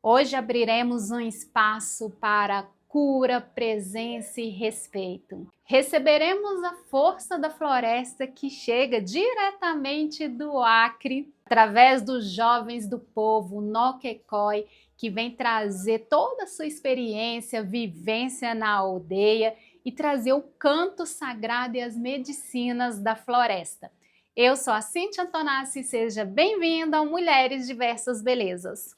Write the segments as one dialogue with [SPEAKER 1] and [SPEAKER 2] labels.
[SPEAKER 1] Hoje abriremos um espaço para cura, presença e respeito. Receberemos a força da floresta que chega diretamente do Acre, através dos jovens do povo Noquecói, que vem trazer toda a sua experiência, vivência na aldeia e trazer o canto sagrado e as medicinas da floresta. Eu sou a Cíntia Antonassi e seja bem-vinda ao Mulheres Diversas Belezas.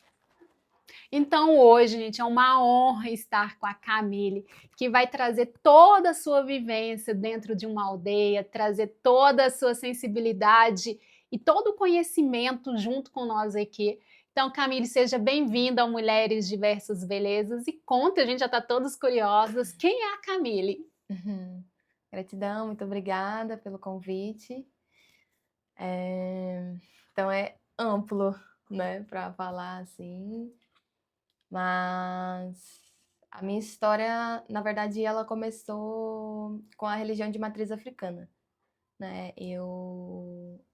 [SPEAKER 1] Então hoje, gente, é uma honra estar com a Camille, que vai trazer toda a sua vivência dentro de uma aldeia, trazer toda a sua sensibilidade e todo o conhecimento junto com nós aqui. Então, Camille, seja bem-vinda ao Mulheres Diversas Belezas e conta, a gente já está todos curiosos, quem é a Camille?
[SPEAKER 2] Uhum. Gratidão, muito obrigada pelo convite. Então é amplo, né, para falar assim, mas a minha história, na verdade, ela começou com a religião de matriz africana, né?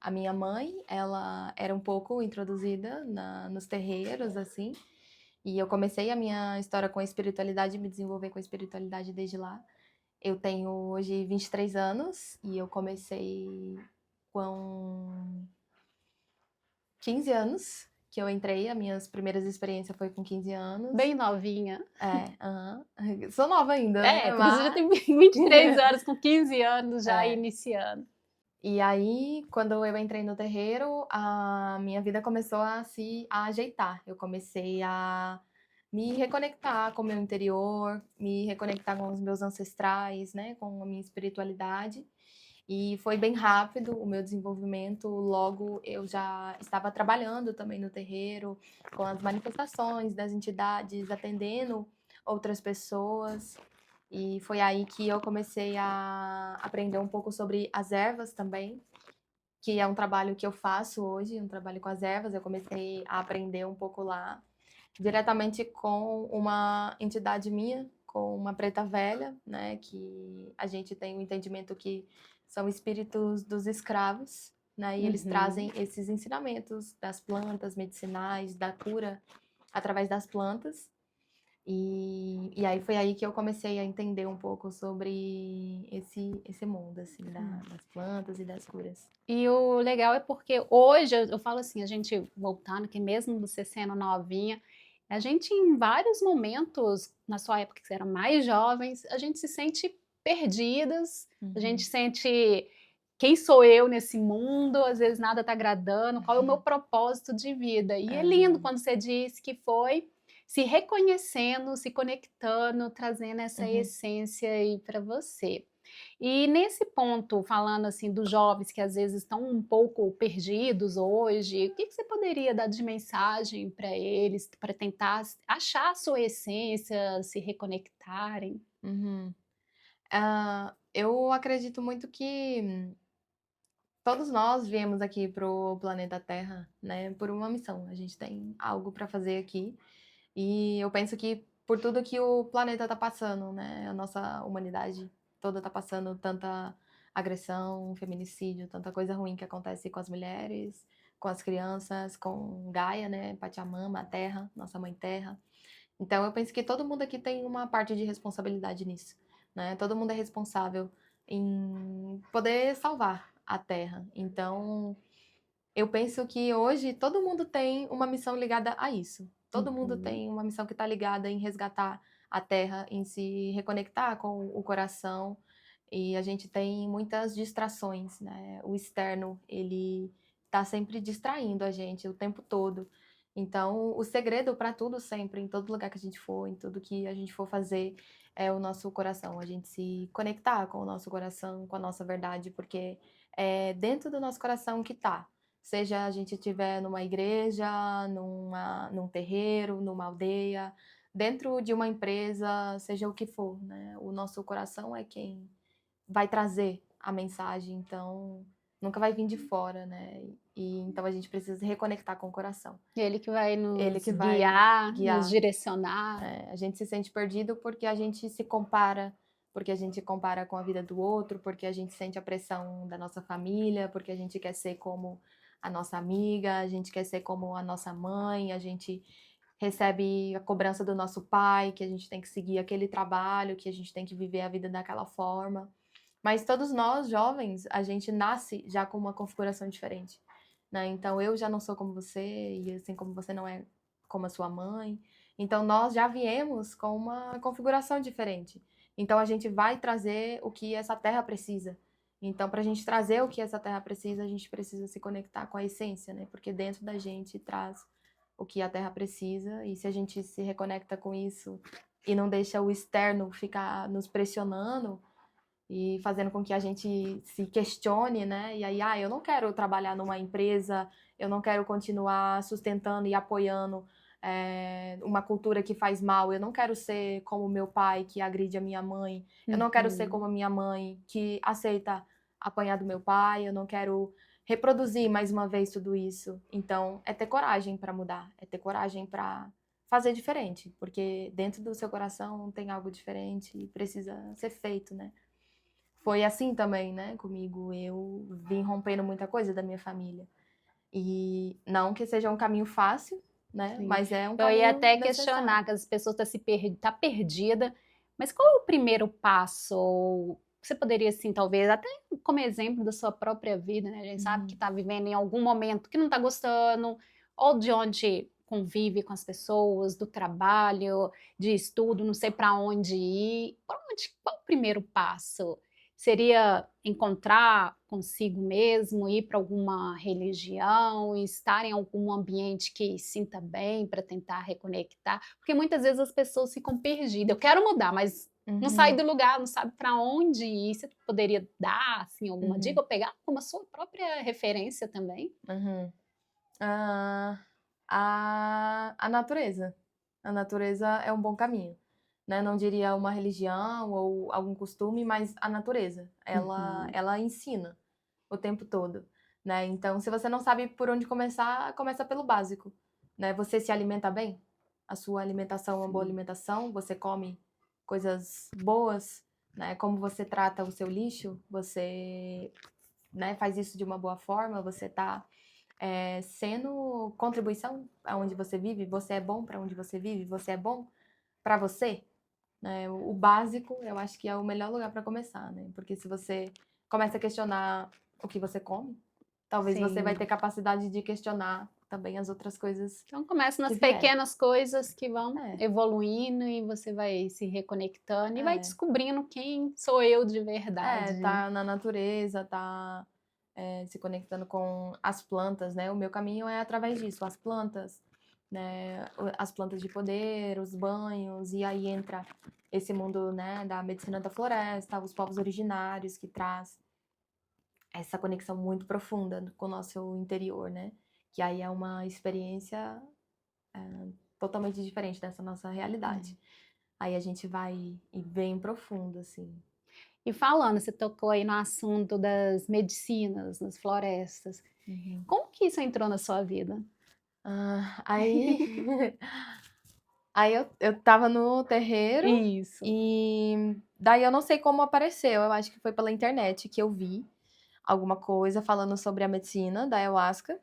[SPEAKER 2] A minha mãe, ela era um pouco introduzida nos terreiros, assim, e eu comecei a minha história com a espiritualidade, me desenvolver com a espiritualidade desde lá. Eu tenho hoje 23 anos e eu comecei com 15 anos que eu entrei. As minhas primeiras experiências foi com 15 anos.
[SPEAKER 1] Bem novinha.
[SPEAKER 2] Sou nova ainda, né?
[SPEAKER 1] Porque você já tem 23 anos, com 15 anos já
[SPEAKER 2] É.
[SPEAKER 1] iniciando.
[SPEAKER 2] E aí, quando eu entrei no terreiro, a minha vida começou a se ajeitar. Eu comecei a me reconectar com o meu interior, me reconectar com os meus ancestrais, né? Com a minha espiritualidade. E foi bem rápido o meu desenvolvimento. Logo eu já estava trabalhando também no terreiro, com as manifestações das entidades, atendendo outras pessoas. E foi aí que eu comecei a aprender um pouco sobre as ervas também, que é um trabalho que eu faço hoje, um trabalho com as ervas. Eu comecei a aprender um pouco lá, diretamente com uma entidade minha, com uma preta velha, né, que a gente tem o entendimento que são espíritos dos escravos, né, e eles trazem esses ensinamentos das plantas medicinais, da cura através das plantas. E aí foi aí que eu comecei a entender um pouco sobre esse mundo, assim, das plantas e das curas.
[SPEAKER 1] E o legal é porque hoje eu falo assim, a gente voltando, que mesmo você sendo novinha, a gente em vários momentos, na sua época que você era mais jovens, a gente se sente perdidas, a gente sente quem sou eu nesse mundo, às vezes nada está agradando, qual é o meu propósito de vida. E é lindo quando você diz que foi se reconhecendo, se conectando, trazendo essa essência aí para você. E nesse ponto, falando assim dos jovens que às vezes estão um pouco perdidos hoje, o que você poderia dar de mensagem para eles, para tentar achar a sua essência, se reconectarem?
[SPEAKER 2] Uhum. Eu acredito muito que todos nós viemos aqui pro planeta Terra, né, por uma missão. A gente tem algo para fazer aqui. E eu penso que por tudo que o planeta tá passando, né, a nossa humanidade toda tá passando, tanta agressão, feminicídio, tanta coisa ruim que acontece com as mulheres, com as crianças, com Gaia, né, Pachamama, a Terra, nossa mãe Terra. Então eu penso que todo mundo aqui tem uma parte de responsabilidade nisso, né? Todo mundo é responsável em poder salvar a Terra. Então eu penso que hoje todo mundo tem uma missão ligada a isso. Todo mundo tem uma missão que está ligada em resgatar a Terra, em se reconectar com o coração. E a gente tem muitas distrações, né? O externo, ele está sempre distraindo a gente o tempo todo. Então, o segredo para tudo sempre, em todo lugar que a gente for, em tudo que a gente for fazer, é o nosso coração. A gente se conectar com o nosso coração, com a nossa verdade, porque é dentro do nosso coração que está. Seja a gente estiver numa igreja, num terreiro, numa aldeia, dentro de uma empresa, seja o que for, né? O nosso coração é quem vai trazer a mensagem, então nunca vai vir de fora, né? E então a gente precisa se reconectar com o coração.
[SPEAKER 1] Ele que vai
[SPEAKER 2] Ele
[SPEAKER 1] nos
[SPEAKER 2] que vai
[SPEAKER 1] guiar, nos
[SPEAKER 2] guiar.
[SPEAKER 1] direcionar.
[SPEAKER 2] A gente se sente perdido porque a gente se compara, porque a gente compara com a vida do outro, porque a gente sente a pressão da nossa família, porque a gente quer ser como a nossa amiga, a gente quer ser como a nossa mãe, a gente recebe a cobrança do nosso pai, que a gente tem que seguir aquele trabalho, que a gente tem que viver a vida daquela forma. Mas todos nós, jovens, a gente nasce já com uma configuração diferente, né? Então, eu já não sou como você, e assim como você não é como a sua mãe. Então, nós já viemos com uma configuração diferente. Então, a gente vai trazer o que essa terra precisa. Então, para a gente trazer o que essa terra precisa, a gente precisa se conectar com a essência, né? Porque dentro da gente traz o que a terra precisa, e se a gente se reconecta com isso e não deixa o externo ficar nos pressionando e fazendo com que a gente se questione, né? E aí, eu não quero trabalhar numa empresa, eu não quero continuar sustentando e apoiando uma cultura que faz mal, eu não quero ser como meu pai que agride a minha mãe, eu não quero ser como a minha mãe que aceita apanhar do meu pai, eu não quero reproduzir mais uma vez tudo isso. Então, é ter coragem para mudar, é ter coragem para fazer diferente, porque dentro do seu coração tem algo diferente e precisa ser feito, né? Foi assim também, né, comigo. Eu vim rompendo muita coisa da minha família. E não que seja um caminho fácil, né,
[SPEAKER 1] Sim.
[SPEAKER 2] mas é um
[SPEAKER 1] Eu ia
[SPEAKER 2] caminho
[SPEAKER 1] até
[SPEAKER 2] necessário.
[SPEAKER 1] questionar que as pessoas tá perdida, mas qual é o primeiro passo? Ou você poderia, assim, talvez, até como exemplo da sua própria vida, né? A gente sabe que está vivendo em algum momento que não está gostando, ou de onde convive com as pessoas, do trabalho, de estudo, não sei para onde ir. Qual o primeiro passo? Seria encontrar consigo mesmo, ir para alguma religião, estar em algum ambiente que sinta bem para tentar reconectar? Porque muitas vezes as pessoas ficam perdidas. Eu quero mudar, mas não sai do lugar, não sabe para onde ir. Você poderia dar assim, alguma dica ou pegar como a sua própria referência também?
[SPEAKER 2] Ah, a natureza. A natureza é um bom caminho, né? Não diria uma religião ou algum costume, mas a natureza. Ela ensina o tempo todo, né? Então, se você não sabe por onde começar, começa pelo básico, né? Você se alimenta bem? A sua alimentação é uma boa alimentação? Você come coisas boas, né? Como você trata o seu lixo? Você, né, faz isso de uma boa forma? Você tá sendo contribuição aonde você vive? Você é bom para onde você vive? Você é bom para você? Né? O básico, eu acho que é o melhor lugar para começar, né? Porque se você começa a questionar o que você come, talvez você vai
[SPEAKER 1] Sim.
[SPEAKER 2] ter capacidade de questionar também as outras coisas
[SPEAKER 1] Então começa nas
[SPEAKER 2] que vierem.
[SPEAKER 1] pequenas coisas que vão
[SPEAKER 2] É,
[SPEAKER 1] evoluindo e você vai se reconectando e vai
[SPEAKER 2] é,
[SPEAKER 1] descobrindo quem sou eu de verdade.
[SPEAKER 2] tá na natureza, tá se conectando com as plantas, né? O meu caminho é através disso, as plantas, né? As plantas de poder, os banhos, e aí entra esse mundo, né, da medicina da floresta, os povos originários que traz essa conexão muito profunda com o nosso interior, né? Que aí é uma experiência totalmente diferente dessa nossa realidade. Aí a gente vai ir bem profundo, assim.
[SPEAKER 1] E falando, você tocou aí no assunto das medicinas, nas florestas. Como que isso entrou na sua vida?
[SPEAKER 2] Aí, aí eu tava no terreiro
[SPEAKER 1] Isso.
[SPEAKER 2] e daí eu não sei como apareceu, eu acho que foi pela internet que eu vi alguma coisa falando sobre a medicina da ayahuasca.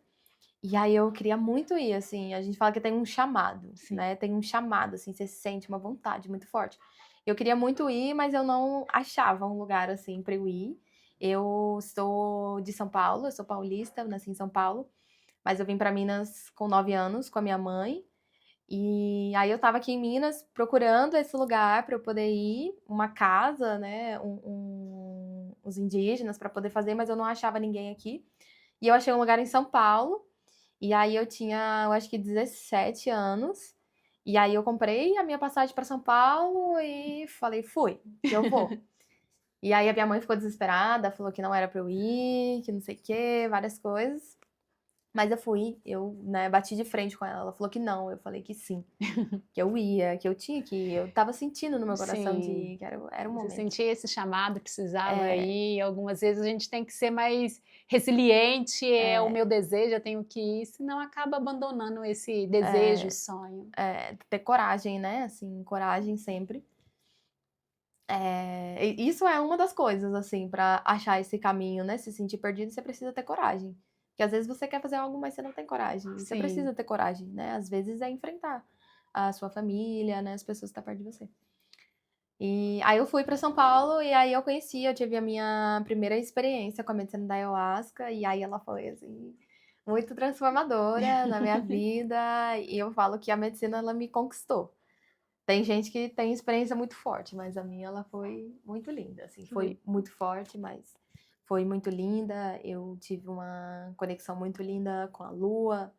[SPEAKER 2] E aí eu queria muito ir, assim, a gente fala que tem um chamado,
[SPEAKER 1] Sim.
[SPEAKER 2] né? Tem um chamado, assim, você sente uma vontade muito forte. Eu queria muito ir, mas eu não achava um lugar, assim, pra eu ir. Eu sou de São Paulo, eu sou paulista, eu nasci em São Paulo, mas eu vim para Minas com 9 anos, com a minha mãe. E aí eu tava aqui em Minas procurando esse lugar para eu poder ir, uma casa, né, os indígenas para poder fazer, mas eu não achava ninguém aqui. E eu achei um lugar em São Paulo, e aí eu tinha, eu acho que 17 anos. E aí eu comprei a minha passagem para São Paulo e falei, fui, que eu vou. E aí a minha mãe ficou desesperada, falou que não era para eu ir, que não sei o quê, várias coisas. Mas eu fui, eu, né, bati de frente com ela. Ela falou que não, eu falei que sim, que eu ia, que eu tinha que ir. Eu tava sentindo no meu coração de
[SPEAKER 1] Sim.
[SPEAKER 2] ir, que era o
[SPEAKER 1] Você
[SPEAKER 2] momento.
[SPEAKER 1] sentia esse chamado, precisava
[SPEAKER 2] É,
[SPEAKER 1] ir. Algumas vezes a gente tem que ser mais resiliente, é o
[SPEAKER 2] é,
[SPEAKER 1] meu desejo, eu tenho que ir, senão acaba abandonando esse desejo,
[SPEAKER 2] é,
[SPEAKER 1] sonho.
[SPEAKER 2] ter coragem, né? Assim, coragem sempre. E isso é uma das coisas, assim, pra achar esse caminho, né? Se sentir perdido, você precisa ter coragem. Porque às vezes você quer fazer algo, mas você não tem coragem. E você
[SPEAKER 1] Sim.
[SPEAKER 2] precisa ter coragem, né? Às vezes é enfrentar. a sua família, né, as pessoas que estão perto de você. E aí eu fui para São Paulo e aí eu tive a minha primeira experiência com a medicina da ayahuasca e aí ela foi assim muito transformadora na minha vida e eu falo que a medicina ela me conquistou. Tem gente que tem experiência muito forte, mas a minha ela foi muito linda, assim, foi muito forte, mas foi muito linda. Eu tive uma conexão muito linda com a lua.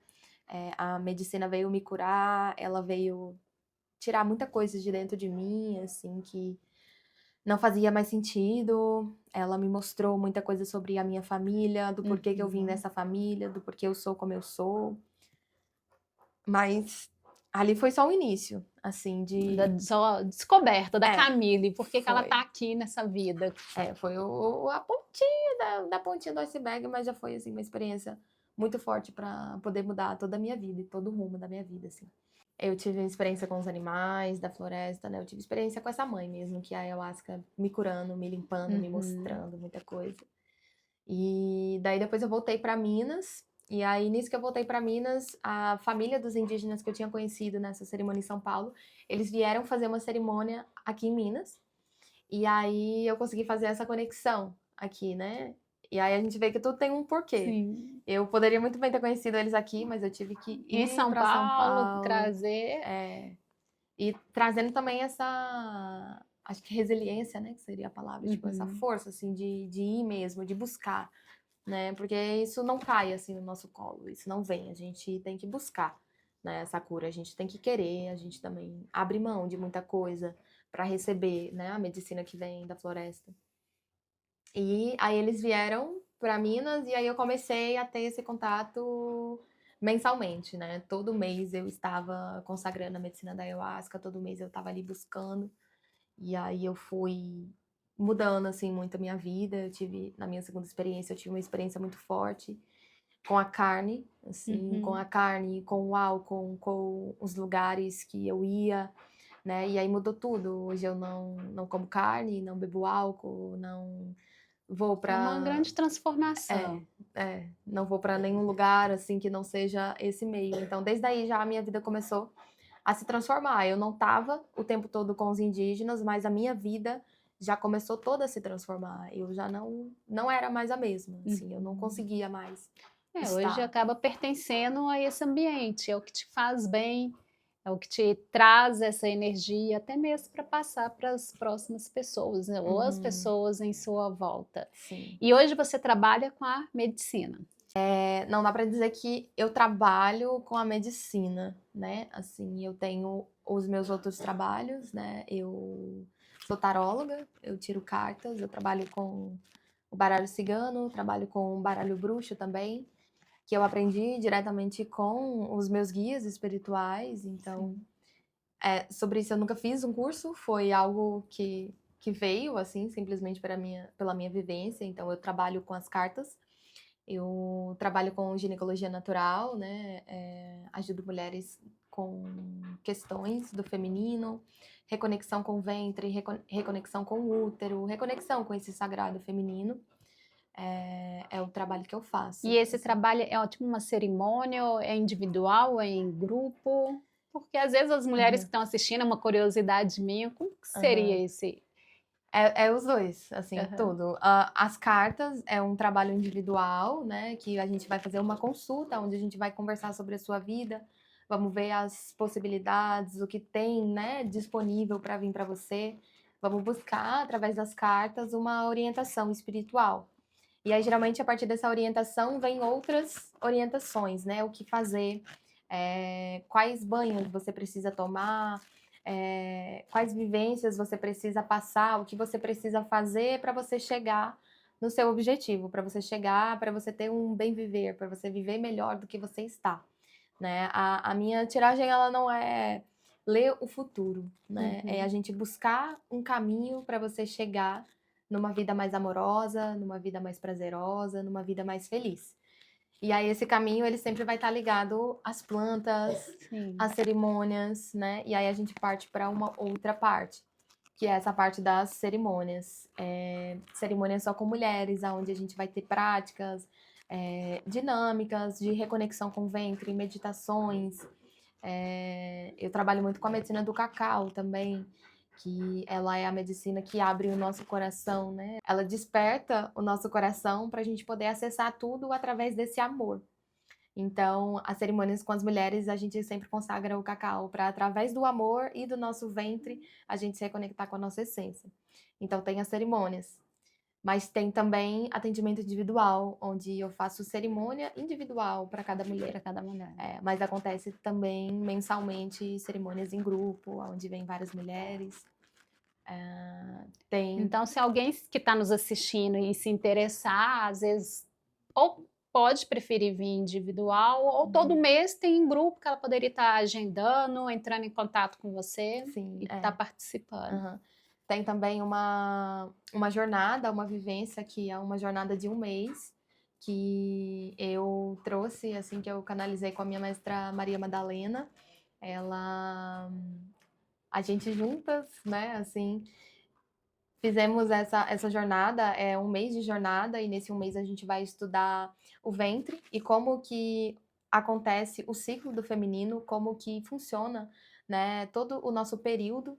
[SPEAKER 2] A medicina veio me curar, ela veio tirar muita coisa de dentro de mim, assim, que não fazia mais sentido. Ela me mostrou muita coisa sobre a minha família, do porquê que eu vim nessa família, do porquê eu sou como eu sou. Mas ali foi só o início, assim,
[SPEAKER 1] Da só descoberta da
[SPEAKER 2] É,
[SPEAKER 1] Camille, por que ela
[SPEAKER 2] foi.
[SPEAKER 1] tá aqui nessa vida.
[SPEAKER 2] Foi a pontinha da pontinha do iceberg, mas já foi, assim, uma experiência muito forte para poder mudar toda a minha vida e todo o rumo da minha vida, assim. Eu tive experiência com os animais da floresta, né? Eu tive experiência com essa mãe mesmo, que é a ayahuasca me curando, me limpando, me mostrando muita coisa. E daí depois eu voltei para Minas. E aí, nisso que eu voltei para Minas, a família dos indígenas que eu tinha conhecido nessa cerimônia em São Paulo, eles vieram fazer uma cerimônia aqui em Minas. E aí eu consegui fazer essa conexão aqui, né? E aí a gente vê que tudo tem um porquê.
[SPEAKER 1] Sim.
[SPEAKER 2] Eu poderia muito bem ter conhecido eles aqui, mas eu tive que
[SPEAKER 1] Em
[SPEAKER 2] ir
[SPEAKER 1] São
[SPEAKER 2] para São
[SPEAKER 1] Paulo,
[SPEAKER 2] Paulo.
[SPEAKER 1] trazer.
[SPEAKER 2] E trazendo também essa, acho que resiliência, né? Que seria a palavra, tipo, essa força, assim, de ir mesmo, de buscar, né? Porque isso não cai, assim, no nosso colo, isso não vem, a gente tem que buscar, né? Essa cura, a gente tem que querer, a gente também abre mão de muita coisa para receber, né? A medicina que vem da floresta. E aí eles vieram para Minas e aí eu comecei a ter esse contato mensalmente, né? Todo mês eu estava consagrando a medicina da ayahuasca, todo mês eu estava ali buscando. E aí eu fui mudando assim muito a minha vida. Eu tive na minha segunda experiência, eu tive uma experiência muito forte com a carne, assim, com a carne, com o álcool, com os lugares que eu ia, né? E aí mudou tudo. Hoje eu não como carne, não bebo álcool, não vou
[SPEAKER 1] Foi uma
[SPEAKER 2] para
[SPEAKER 1] grande transformação.
[SPEAKER 2] não vou para nenhum lugar assim que não seja esse meio. Então, desde aí já a minha vida começou a se transformar. Eu não estava o tempo todo com os indígenas, mas a minha vida já começou toda a se transformar. Eu já não era mais a mesma, assim, eu não conseguia mais
[SPEAKER 1] Hoje
[SPEAKER 2] estar.
[SPEAKER 1] acaba pertencendo a esse ambiente, é o que te faz bem, é o que te traz essa energia, até mesmo para passar para as próximas pessoas, né? Ou as pessoas em sua volta.
[SPEAKER 2] Sim.
[SPEAKER 1] E hoje você trabalha com a medicina.
[SPEAKER 2] Não dá para dizer que eu trabalho com a medicina, né? Assim, eu tenho os meus outros trabalhos, né? Eu sou taróloga, eu tiro cartas, eu trabalho com o baralho cigano, trabalho com o baralho bruxo também, que eu aprendi diretamente com os meus guias espirituais. Então, sobre isso eu nunca fiz um curso, foi algo que veio, assim, simplesmente pela minha vivência. Então, eu trabalho com as cartas. Eu trabalho com ginecologia natural, né? Ajudo mulheres com questões do feminino, reconexão com o ventre, reconexão com o útero, reconexão com esse sagrado feminino. É o trabalho que eu faço.
[SPEAKER 1] E esse trabalho é tipo uma cerimônia, é individual, é em grupo? Porque às vezes as mulheres que estão assistindo, é uma curiosidade minha, como que seria esse?
[SPEAKER 2] Os dois, assim, tudo. As cartas é um trabalho individual, né? Que a gente vai fazer uma consulta, onde a gente vai conversar sobre a sua vida, vamos ver as possibilidades, o que tem, né, disponível para vir para você. Vamos buscar, através das cartas, uma orientação espiritual. E aí, geralmente, a partir dessa orientação, vem outras orientações, né? O que fazer, quais banhos você precisa tomar, quais vivências você precisa passar, o que você precisa fazer para você chegar no seu objetivo, para você chegar, para você ter um bem viver, para você viver melhor do que você está, né? A minha tiragem, ela não é ler o futuro, né? É a gente buscar um caminho para você chegar numa vida mais amorosa, numa vida mais prazerosa, numa vida mais feliz. E aí esse caminho, ele sempre vai estar ligado às plantas, às cerimônias, né? E aí a gente parte para uma outra parte, que é essa parte das cerimônias. Cerimônias só com mulheres, onde a gente vai ter práticas dinâmicas de reconexão com o ventre, meditações, Eu trabalho muito com a medicina do cacau também, que ela é a medicina que abre o nosso coração, né? Ela desperta o nosso coração para a gente poder acessar tudo através desse amor. Então, as cerimônias com as mulheres, a gente sempre consagra o cacau para, através do amor e do nosso ventre, a gente se reconectar com a nossa essência. Então, tem as cerimônias. Mas tem também atendimento individual, onde eu faço cerimônia individual para cada mulher.
[SPEAKER 1] Para cada mulher.
[SPEAKER 2] Mas acontece também mensalmente cerimônias em grupo, onde vem várias mulheres.
[SPEAKER 1] Então, se alguém que está nos assistindo e se interessar, às vezes, ou pode preferir vir individual, ou todo mês tem um grupo que ela poderia estar agendando, entrando em contato com você.
[SPEAKER 2] Sim,
[SPEAKER 1] e estar participando.
[SPEAKER 2] Tem também uma jornada, uma vivência, que é uma jornada de um mês, que eu trouxe, assim, que eu canalizei com a minha mestra Maria Madalena. A gente juntas, né, assim, fizemos essa jornada, é um mês de jornada, e nesse um mês a gente vai estudar o ventre e como que acontece o ciclo do feminino, como que funciona, né, todo o nosso período,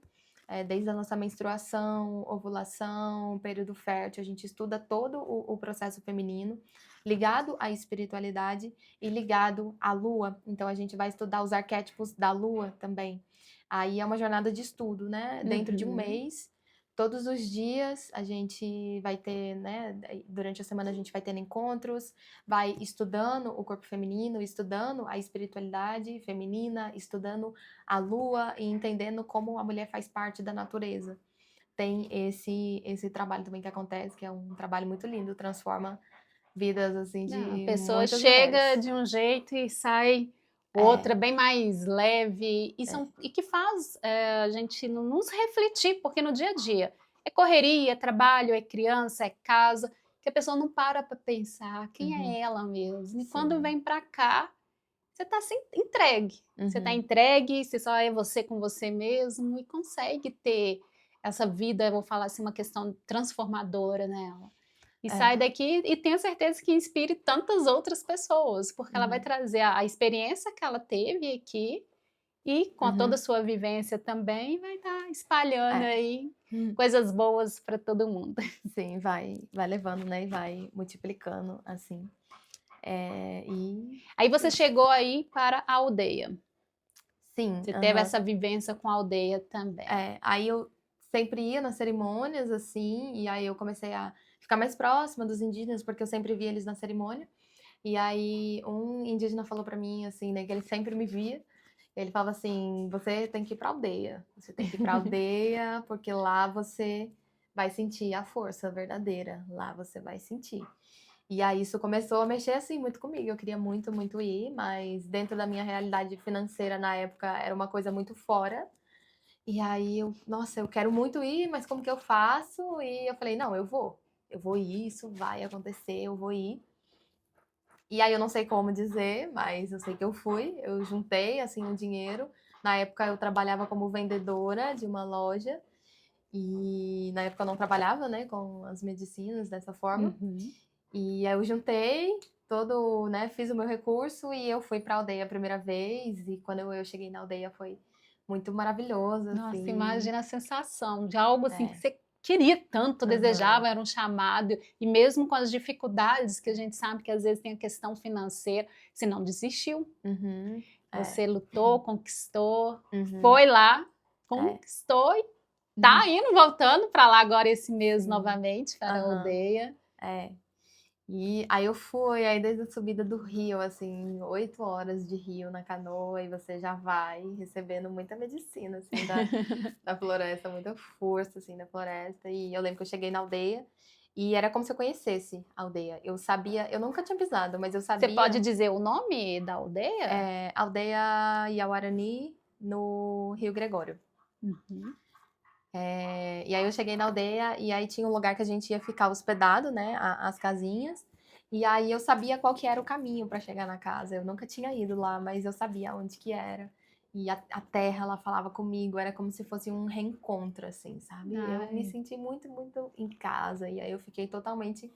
[SPEAKER 2] desde a nossa menstruação, ovulação, período fértil, a gente estuda todo o processo feminino, ligado à espiritualidade e ligado à lua. Então a gente vai estudar os arquétipos da lua também. Aí é uma jornada de estudo, né, dentro de um mês. Todos os dias a gente vai ter, né, durante a semana a gente vai tendo encontros, vai estudando o corpo feminino, estudando a espiritualidade feminina, estudando a lua e entendendo como a mulher faz parte da natureza. Tem esse trabalho também que acontece, que é um trabalho muito lindo, transforma vidas, assim, de
[SPEAKER 1] A pessoa
[SPEAKER 2] muitas
[SPEAKER 1] chega
[SPEAKER 2] mulheres.
[SPEAKER 1] de um jeito e sai outra, bem mais leve, e que faz a gente nos refletir, porque no dia a dia é correria, é trabalho, é criança, é casa, que a pessoa não para pensar quem é ela mesmo. E quando vem para cá, você está assim, entregue. Você está entregue, você só é você com você mesmo e consegue ter essa vida, eu vou falar assim, uma questão transformadora nela. E sai daqui e tenho certeza que inspire tantas outras pessoas, porque ela vai trazer a experiência que ela teve aqui e com toda a sua vivência também vai estar espalhando aí coisas boas para todo mundo.
[SPEAKER 2] Sim, vai levando, né, e vai multiplicando, assim.
[SPEAKER 1] Aí você chegou aí para a aldeia.
[SPEAKER 2] Sim.
[SPEAKER 1] Você teve essa vivência com a aldeia também.
[SPEAKER 2] Aí eu sempre ia nas cerimônias, assim, e aí eu comecei a ficar mais próxima dos indígenas, porque eu sempre via eles na cerimônia. E aí um indígena falou pra mim, assim, né, que ele sempre me via. Ele falava assim: você tem que ir pra aldeia. Você tem que ir pra aldeia, porque lá você vai sentir a força verdadeira. Lá você vai sentir. E aí isso começou a mexer, assim, muito comigo. Eu queria muito, muito ir, mas dentro da minha realidade financeira na época era uma coisa muito fora. E aí nossa, eu quero muito ir, mas como que eu faço? E eu falei: não, eu vou ir, isso vai acontecer, eu vou ir. E aí eu não sei como dizer, mas eu sei que eu fui, eu juntei, assim, o dinheiro. Na época eu trabalhava como vendedora de uma loja, e na época eu não trabalhava, né, com as medicinas dessa forma. E aí eu juntei todo, né, fiz o meu recurso e eu fui pra aldeia a primeira vez, e quando eu cheguei na aldeia foi muito maravilhoso,
[SPEAKER 1] Nossa,
[SPEAKER 2] assim.
[SPEAKER 1] imagina a sensação de algo assim que você queria tanto, desejava, era um chamado, e mesmo com as dificuldades que a gente sabe que às vezes tem a questão financeira, você não desistiu. Você lutou, conquistou, foi lá, conquistou e tá indo, voltando para lá agora esse mês novamente, para a aldeia.
[SPEAKER 2] E aí eu fui, aí desde a subida do rio, assim, 8 horas de rio na canoa, e você já vai recebendo muita medicina, assim, da floresta, muita força, assim, da floresta. E eu lembro que eu cheguei na aldeia, e era como se eu conhecesse a aldeia. Eu sabia, eu nunca tinha pisado, mas eu sabia...
[SPEAKER 1] Você pode dizer o nome da aldeia?
[SPEAKER 2] Aldeia Yauarani, no Rio Gregório. E aí eu cheguei na aldeia, e aí tinha um lugar que a gente ia ficar hospedado, né, as casinhas, e aí eu sabia qual que era o caminho para chegar na casa. Eu nunca tinha ido lá, mas eu sabia onde que era. E a terra, ela falava comigo, era como se fosse um reencontro, assim, sabe? Eu me senti muito, muito em casa, e aí eu fiquei totalmente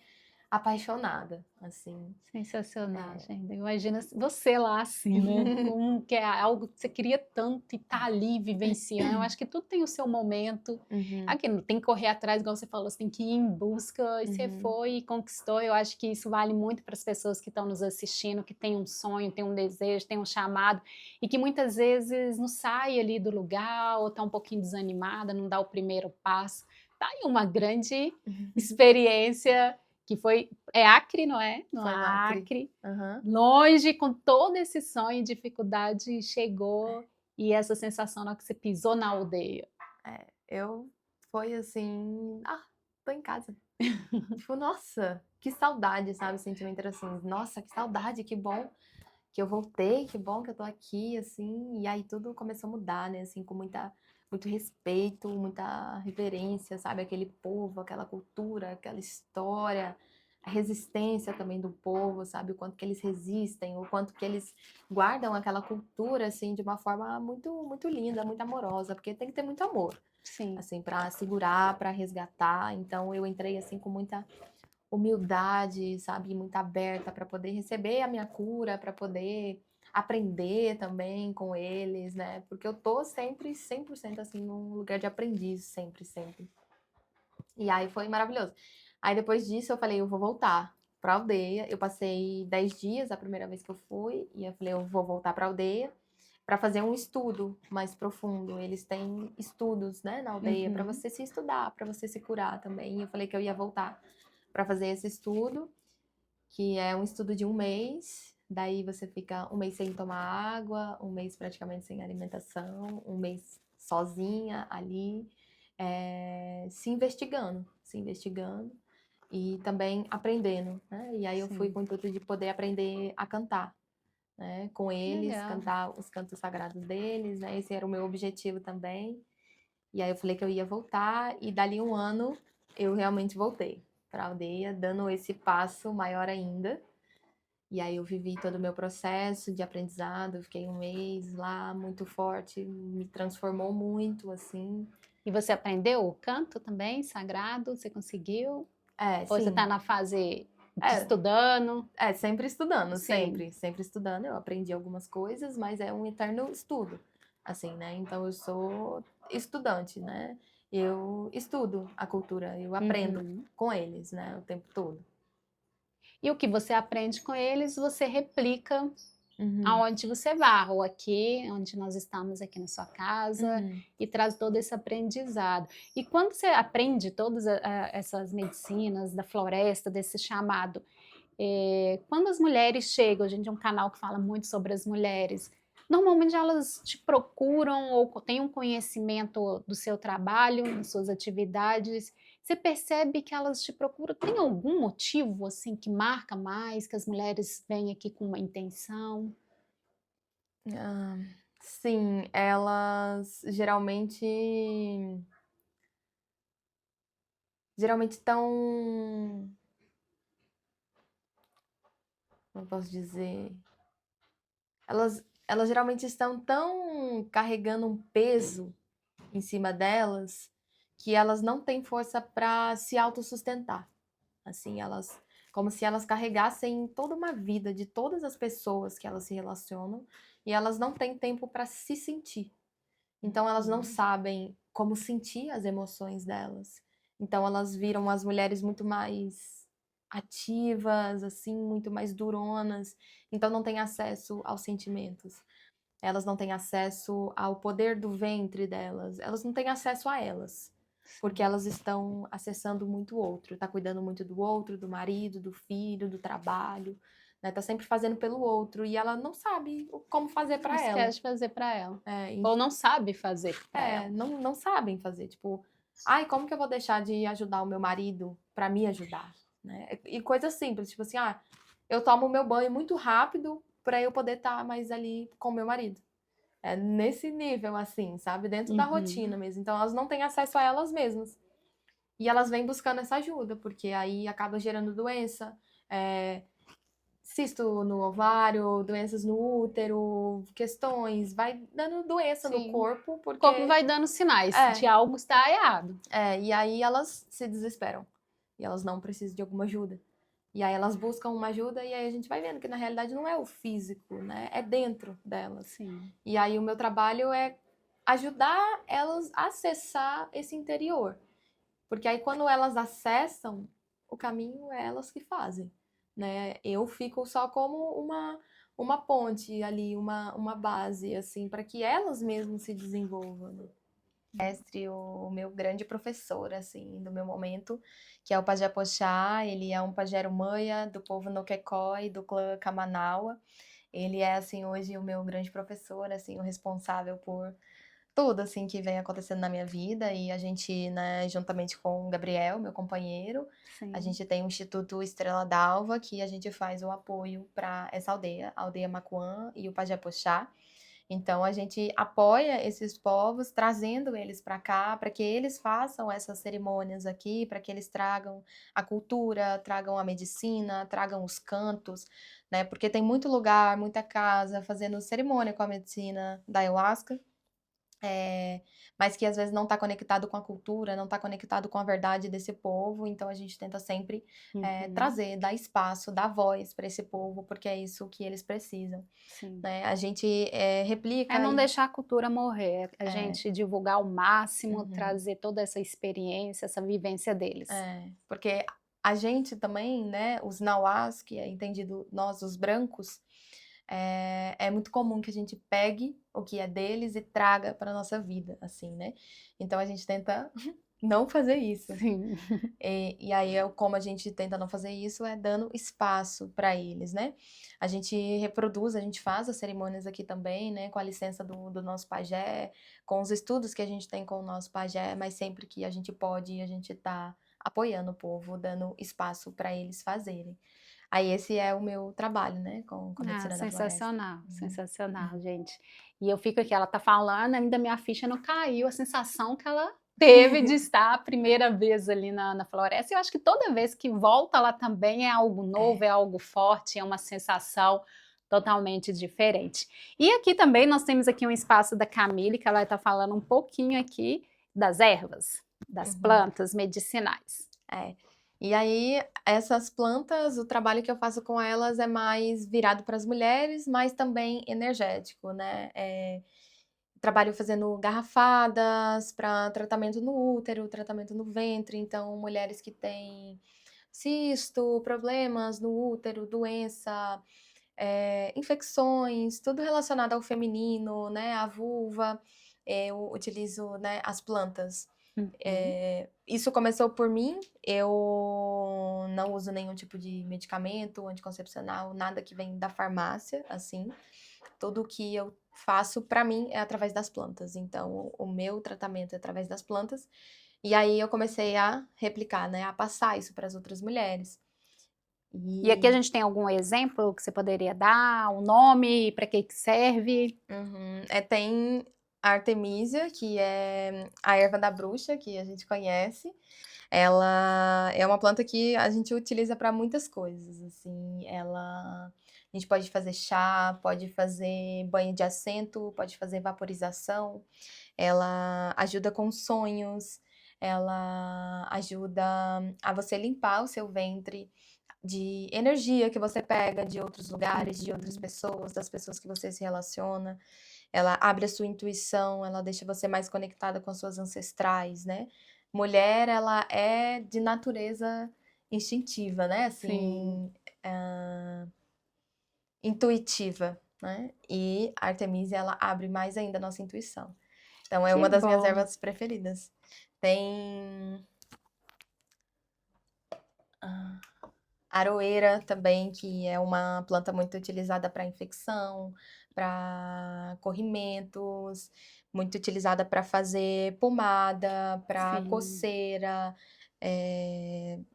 [SPEAKER 2] apaixonada, assim.
[SPEAKER 1] Sensacional,
[SPEAKER 2] É.
[SPEAKER 1] gente. Imagina você lá assim, né? Como que é algo que você queria tanto e tá ali vivenciando. Eu acho que tudo tem o seu momento.
[SPEAKER 2] Uhum,
[SPEAKER 1] Aqui não tem que correr atrás, igual você falou, você tem que ir em busca. E você
[SPEAKER 2] uhum,
[SPEAKER 1] foi e conquistou. Eu acho que isso vale muito para as pessoas que estão nos assistindo, que têm um sonho, têm um desejo, têm um chamado e que muitas vezes não sai ali do lugar ou tá um pouquinho desanimada, não dá o primeiro passo. Tá aí uma grande experiência que foi Acre, não é? No
[SPEAKER 2] foi no Acre.
[SPEAKER 1] Acre,
[SPEAKER 2] Aham.
[SPEAKER 1] longe, com todo esse sonho e dificuldade, chegou e essa sensação na hora que você pisou na aldeia.
[SPEAKER 2] É, eu foi assim, tô em casa. Tipo, nossa, que saudade, sabe? O sentimento era assim, nossa, que saudade, que bom que eu voltei, que bom que eu tô aqui, assim. E aí tudo começou a mudar, né? Assim, com muito respeito, muita reverência, sabe? Aquele povo, aquela cultura, aquela história, a resistência também do povo, sabe? O quanto que eles resistem, o quanto que eles guardam aquela cultura, assim, de uma forma muito linda, muito amorosa, porque tem que ter muito amor,
[SPEAKER 1] Sim,
[SPEAKER 2] assim, para segurar, para resgatar. Então eu entrei, assim, com muita humildade, sabe, muito aberta para poder receber a minha cura, para poder aprender também com eles, né? Porque eu tô sempre 100% assim num lugar de aprendiz, sempre, sempre. E aí foi maravilhoso. Aí depois disso eu falei, eu vou voltar pra aldeia. Eu passei 10 dias a primeira vez que eu fui e eu falei, eu vou voltar pra aldeia para fazer um estudo mais profundo. Eles têm estudos, né, na aldeia para
[SPEAKER 1] uhum.
[SPEAKER 2] você se estudar, para você se curar também. E eu falei que eu ia voltar para fazer esse estudo, que é um estudo de um mês. Daí você fica um mês sem tomar água, um mês praticamente sem alimentação, um mês sozinha ali, se investigando e também aprendendo, né? E aí eu fui
[SPEAKER 1] Sim,
[SPEAKER 2] com o intuito de poder aprender a cantar, né? Com
[SPEAKER 1] que
[SPEAKER 2] eles,
[SPEAKER 1] legal.
[SPEAKER 2] cantar os cantos sagrados deles, né? Esse era o meu objetivo também. E aí eu falei que eu ia voltar e dali um ano eu realmente voltei para a aldeia, dando esse passo maior ainda. E aí eu vivi todo o meu processo de aprendizado, fiquei um mês lá muito forte, me transformou muito, assim.
[SPEAKER 1] E você aprendeu o canto também, sagrado? Você conseguiu? Ou você está
[SPEAKER 2] Sim.
[SPEAKER 1] na fase de
[SPEAKER 2] É,
[SPEAKER 1] estudando?
[SPEAKER 2] sempre estudando,
[SPEAKER 1] Sim.
[SPEAKER 2] sempre estudando. Eu aprendi algumas coisas, mas é um eterno estudo, assim, né? Então eu sou estudante, né? Eu estudo a cultura, eu aprendo
[SPEAKER 1] Uhum.
[SPEAKER 2] com eles, né? O tempo todo.
[SPEAKER 1] E o que você aprende com eles, você replica
[SPEAKER 2] Uhum,
[SPEAKER 1] aonde você vá, ou aqui, onde nós estamos aqui na sua casa,
[SPEAKER 2] uhum,
[SPEAKER 1] e traz todo esse aprendizado. E quando você aprende todas essas medicinas da floresta, desse chamado, quando as mulheres chegam, a gente é um canal que fala muito sobre as mulheres, normalmente elas te procuram ou têm um conhecimento do seu trabalho, das suas atividades. Você percebe que elas te procuram? Tem algum motivo assim que marca mais, que as mulheres vêm aqui com uma intenção?
[SPEAKER 2] ah, sim, elas geralmente estão, como eu posso dizer, elas geralmente estão tão carregando um peso em cima delas que elas não têm força para se autossustentar. Assim, elas, como se elas carregassem toda uma vida de todas as pessoas que elas se relacionam e elas não têm tempo para se sentir. Então elas não sabem como sentir as emoções delas. Então elas viram as mulheres muito mais ativas, assim, muito mais duronas. Então não têm acesso aos sentimentos. Elas não têm acesso ao poder do ventre delas. Elas não têm acesso a elas. Porque elas estão acessando muito o outro, tá cuidando muito do outro, do marido, do filho, do trabalho, né? Tá sempre fazendo pelo outro e ela não sabe como fazer
[SPEAKER 1] Não
[SPEAKER 2] para ela.
[SPEAKER 1] esquece de fazer para ela.
[SPEAKER 2] É,
[SPEAKER 1] Ou não sabe fazer para ela.
[SPEAKER 2] não sabem fazer. Tipo, ai, como que eu vou deixar de ajudar o meu marido para me ajudar? Né? E coisas simples, tipo assim, eu tomo meu banho muito rápido para eu poder estar mais ali com o meu marido. É nesse nível, assim, sabe? Dentro da rotina
[SPEAKER 1] Uhum.
[SPEAKER 2] mesmo. Então elas não têm acesso a elas mesmas. E elas vêm buscando essa ajuda, porque aí acaba gerando doença, é, cisto no ovário, doenças no útero, questões, vai dando doença no
[SPEAKER 1] Sim.
[SPEAKER 2] corpo,
[SPEAKER 1] O corpo
[SPEAKER 2] porque
[SPEAKER 1] vai dando sinais de
[SPEAKER 2] é,
[SPEAKER 1] algo está errado.
[SPEAKER 2] e aí elas se desesperam. E elas não precisam de alguma ajuda. E aí elas buscam uma ajuda e aí a gente vai vendo que na realidade não é o físico, né? É dentro delas.
[SPEAKER 1] Sim.
[SPEAKER 2] E aí o meu trabalho é ajudar elas a acessar esse interior. Porque aí quando elas acessam, o caminho é elas que fazem, né? Eu fico só como uma ponte ali, uma base, assim, para que elas mesmas se desenvolvam, né? Mestre, o meu grande professor, assim, do meu momento, que é o Pajé Pochá, ele é um pajé Umanha do povo Noquecói, do clã Kamanawa. Ele é, assim, hoje o meu grande professor, assim, o responsável por tudo, assim, que vem acontecendo na minha vida. E a gente, né, juntamente com o Gabriel, meu companheiro, a
[SPEAKER 1] Sim.
[SPEAKER 2] gente tem o Instituto Estrela d'Alva, que a gente faz o apoio para essa aldeia, a aldeia Macuã e o Pajé Pochá. Então a gente apoia esses povos, trazendo eles para cá, para que eles façam essas cerimônias aqui, para que eles tragam a cultura, tragam a medicina, tragam os cantos, né? Porque tem muito lugar, muita casa fazendo cerimônia com a medicina da ayahuasca, mas que às vezes não está conectado com a cultura, não está conectado com a verdade desse povo. Então a gente tenta sempre
[SPEAKER 1] Uhum.
[SPEAKER 2] trazer, dar espaço, dar voz para esse povo, porque é isso que eles precisam,
[SPEAKER 1] Sim.
[SPEAKER 2] né? A gente
[SPEAKER 1] É
[SPEAKER 2] replica
[SPEAKER 1] não
[SPEAKER 2] e
[SPEAKER 1] deixar a cultura morrer, a
[SPEAKER 2] é,
[SPEAKER 1] gente divulgar ao máximo,
[SPEAKER 2] uhum,
[SPEAKER 1] trazer toda essa experiência, essa vivência deles.
[SPEAKER 2] porque a gente também, né, os nauás, que é entendido nós, os brancos, é muito comum que a gente pegue o que é deles e traga para nossa vida, assim, né? Então a gente tenta não fazer isso.
[SPEAKER 1] Sim.
[SPEAKER 2] E aí, como a gente tenta não fazer isso, é dando espaço para eles, né? A gente reproduz, a gente faz as cerimônias aqui também, né? Com a licença do nosso pajé, com os estudos que a gente tem com o nosso pajé, mas sempre que a gente pode, a gente tá apoiando o povo, dando espaço para eles fazerem. Aí esse é o meu trabalho, né? Com a
[SPEAKER 1] Ah,
[SPEAKER 2] medicina da floresta.
[SPEAKER 1] sensacional,
[SPEAKER 2] Uhum.
[SPEAKER 1] sensacional, gente. E eu fico aqui, ela tá falando, ainda minha ficha não caiu, a sensação que ela teve de estar a primeira vez ali na floresta. E eu acho que toda vez que volta lá também é algo novo, é algo forte, é uma sensação totalmente diferente. E aqui também nós temos aqui um espaço da Camille, que ela está falando um pouquinho aqui das ervas, das
[SPEAKER 2] Uhum.
[SPEAKER 1] plantas medicinais.
[SPEAKER 2] É. E aí, essas plantas, o trabalho que eu faço com elas é mais virado para as mulheres, mas também energético, né? Trabalho fazendo garrafadas para tratamento no útero, tratamento no ventre. Então, mulheres que têm cisto, problemas no útero, doença, infecções, tudo relacionado ao feminino, né? A vulva, eu utilizo, né, as plantas.
[SPEAKER 1] Uhum.
[SPEAKER 2] Isso começou por mim, eu não uso nenhum tipo de medicamento anticoncepcional, nada que vem da farmácia, assim. Tudo que eu faço para mim é através das plantas. Então, o meu tratamento é através das plantas. E aí eu comecei a replicar, né, a passar isso para as outras mulheres.
[SPEAKER 1] E aqui a
[SPEAKER 2] E
[SPEAKER 1] gente tem algum exemplo que você poderia dar, o nome, para que serve?
[SPEAKER 2] tem a Artemisia, que é a erva da bruxa, que a gente conhece. Ela é uma planta que a gente utiliza para muitas coisas, assim, a gente pode fazer chá, pode fazer banho de assento, pode fazer vaporização, ela ajuda com sonhos, ela ajuda a você limpar o seu ventre de energia que você pega de outros lugares, de outras pessoas, das pessoas que você se relaciona. Ela abre a sua intuição, ela deixa você mais conectada com as suas ancestrais, né? Mulher, ela é de natureza instintiva, né?
[SPEAKER 1] Sim,
[SPEAKER 2] Assim, intuitiva, né? E a Artemisia, ela abre mais ainda a nossa intuição. Então, é
[SPEAKER 1] que
[SPEAKER 2] uma das minhas
[SPEAKER 1] bom.
[SPEAKER 2] ervas preferidas. Tem aroeira também, que é uma planta muito utilizada para infecção, para corrimentos, muito utilizada para fazer pomada, para
[SPEAKER 1] Sim.
[SPEAKER 2] coceira,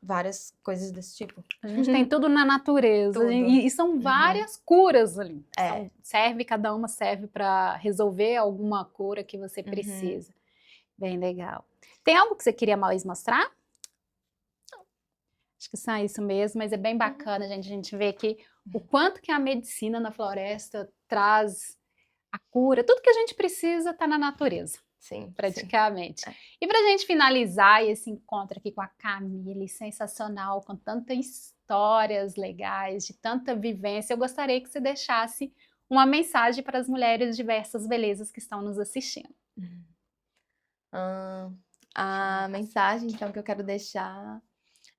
[SPEAKER 2] várias coisas desse tipo.
[SPEAKER 1] A gente tem tudo na natureza
[SPEAKER 2] Tudo.
[SPEAKER 1] e são
[SPEAKER 2] Uhum.
[SPEAKER 1] várias curas ali.
[SPEAKER 2] É.
[SPEAKER 1] Cada uma serve para resolver alguma cura que você
[SPEAKER 2] Uhum.
[SPEAKER 1] precisa. Bem legal. Tem algo que você queria mais mostrar? Acho que só isso mesmo, mas é bem
[SPEAKER 2] Uhum.
[SPEAKER 1] bacana, gente. A gente vê aqui o quanto que a medicina na floresta traz a cura. Tudo que a gente precisa está na natureza.
[SPEAKER 2] Sim,
[SPEAKER 1] praticamente.
[SPEAKER 2] sim.
[SPEAKER 1] E para a gente finalizar esse encontro aqui com a Camille, sensacional, com tantas histórias legais, de tanta vivência, eu gostaria que você deixasse uma mensagem para as mulheres de diversas belezas que estão nos assistindo.
[SPEAKER 2] A mensagem, então, que eu quero deixar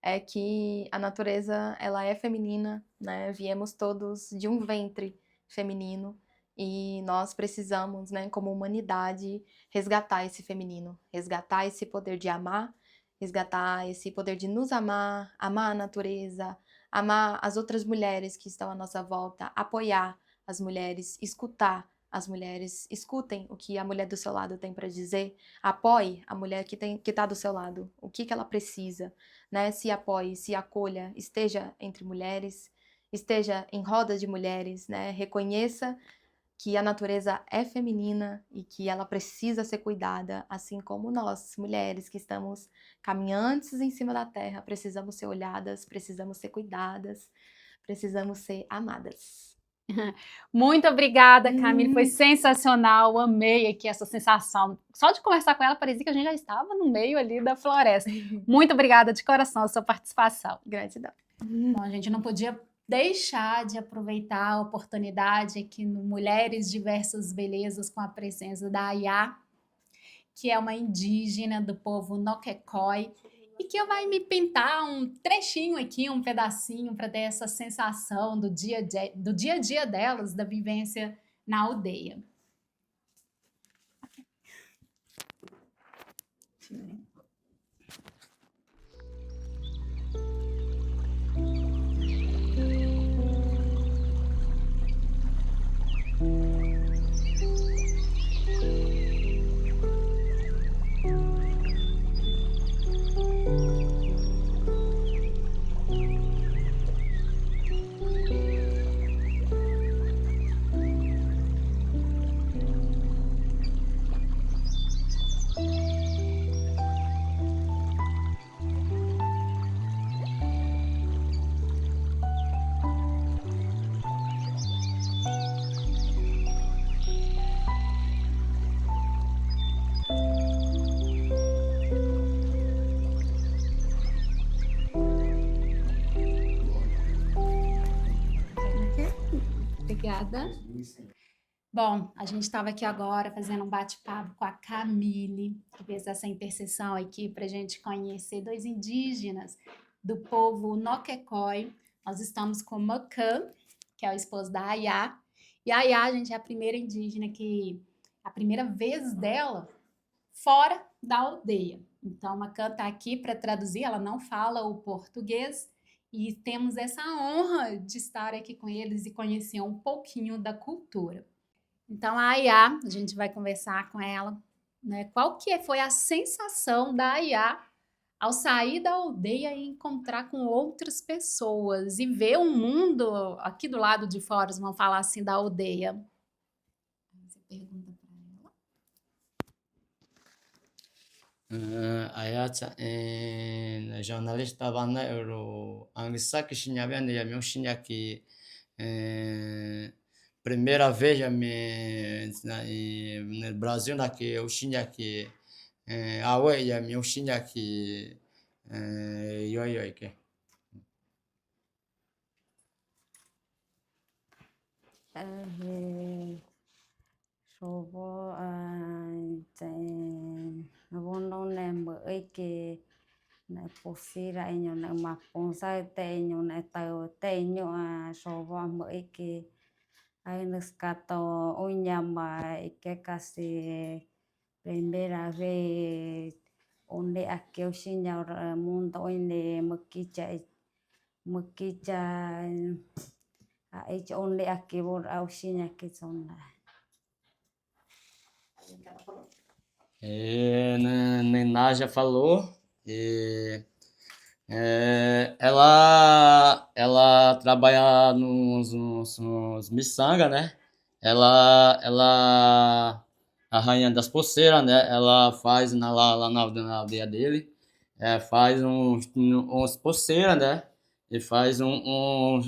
[SPEAKER 2] é que a natureza, ela é feminina, né? Viemos todos de um ventre feminino e nós precisamos, né, como humanidade, resgatar esse feminino, resgatar esse poder de amar, resgatar esse poder de nos amar, amar a natureza, amar as outras mulheres que estão à nossa volta, apoiar as mulheres, escutar as mulheres, escutem o que a mulher do seu lado tem para dizer, apoie a mulher que está do seu lado, o que ela precisa, né? Se apoie, se acolha, esteja entre mulheres, esteja em rodas de mulheres, né? Reconheça que a natureza é feminina e que ela precisa ser cuidada, assim como nós, mulheres que estamos caminhantes em cima da terra, precisamos ser olhadas, precisamos ser cuidadas, precisamos ser amadas.
[SPEAKER 1] Muito obrigada, Camille, foi sensacional, amei aqui essa sensação. Só de conversar com ela, parecia que a gente já estava no meio ali da floresta. Muito obrigada de coração a sua participação.
[SPEAKER 2] Gratidão.
[SPEAKER 1] Bom, a gente não podia deixar de aproveitar a oportunidade aqui no Mulheres Diversas Belezas com a presença da Ayá, que é uma indígena do povo Noquecói, e que vai me pintar um trechinho aqui, um pedacinho, para ter essa sensação do dia a dia delas, da vivência na aldeia. Obrigada. Bom, a gente estava aqui agora fazendo um bate-papo com a Camille, que fez essa intercessão aqui para a gente conhecer dois indígenas do povo Noquecói. Nós estamos com Macã, que é o esposo da Ayá. E a Ayá, gente, é a primeira indígena a primeira vez dela fora da aldeia. Então, Macã está aqui para traduzir, ela não fala o português, e temos essa honra de estar aqui com eles e conhecer um pouquinho da cultura. Então, a Ayá, a gente vai conversar com ela, né? Qual que foi a sensação da Ayá ao sair da aldeia e encontrar com outras pessoas e ver um mundo aqui do lado de fora, vamos falar assim, da aldeia. Você pergunta para ela.
[SPEAKER 3] Ayat, jornalista banda euro angsa Shinyabe ande yami Shinya que primeira vez no Brasil daqui eu Shinya que awe yami Shinya que yo que
[SPEAKER 4] Sobo vono ne mới ke ne posira enyo ne maponsa te enyo ne tao te enyo sobo mới ke ai nos cato unyama que casi primera vez onde aqui o senhor mundo onde mukicha aí onde aqui por ao senhor que são
[SPEAKER 3] Nená já falou e ela trabalha nos miçanga, né? Ela a rainha das pulseiras, né? Ela faz lá na aldeia dele, faz uns pulseiras, né? E faz um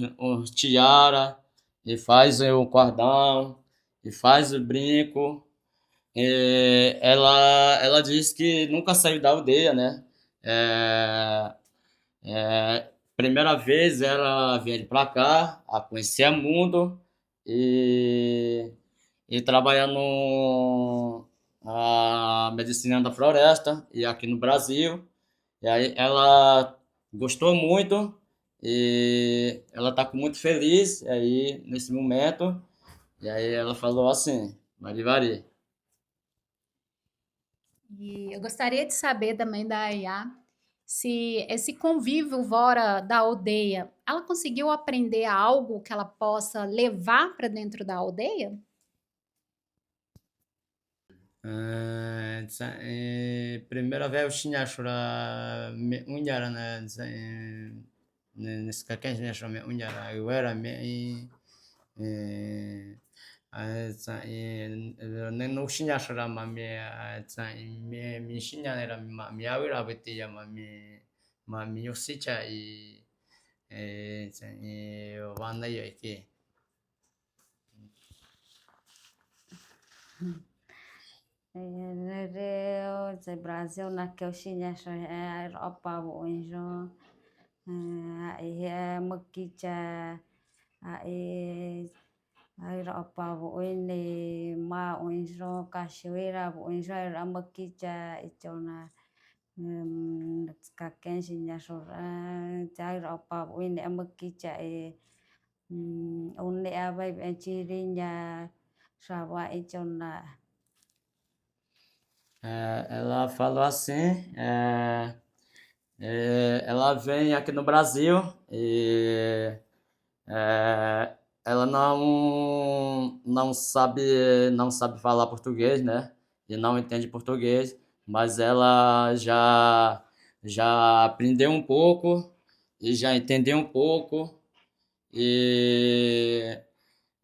[SPEAKER 3] tiara, e faz o cordão, e faz o brinco. ela diz que nunca saiu da aldeia, né? É, primeira vez ela veio para cá, a conhecer o mundo e, e trabalhar no a medicina da floresta e aqui no Brasil. E aí ela gostou muito e ela tá muito feliz aí nesse momento. E aí ela falou assim, Marivari.
[SPEAKER 1] E eu gostaria de saber também da Ayá se esse convívio fora da aldeia, ela conseguiu aprender algo que ela possa levar para dentro da aldeia?
[SPEAKER 3] Primeira vez eu tinha chora me unhara na nesse que tinha chora me unhara eu era me nem não tinha chora mami me tinha era me awira betia mami eu se cha e vanda eu aqui.
[SPEAKER 4] Nereu ze Brasil na que eu tinha opa onjo ai makicha ai ai opa ne ma onjo cachoeira onjo era makicha itona kaken tinha ai opa ne makicha onde abai chirinya sawa itona.
[SPEAKER 3] Ela falou assim, ela vem aqui no Brasil e ela não sabe falar português, né? E não entende português, mas ela já aprendeu um pouco e já entendeu um pouco e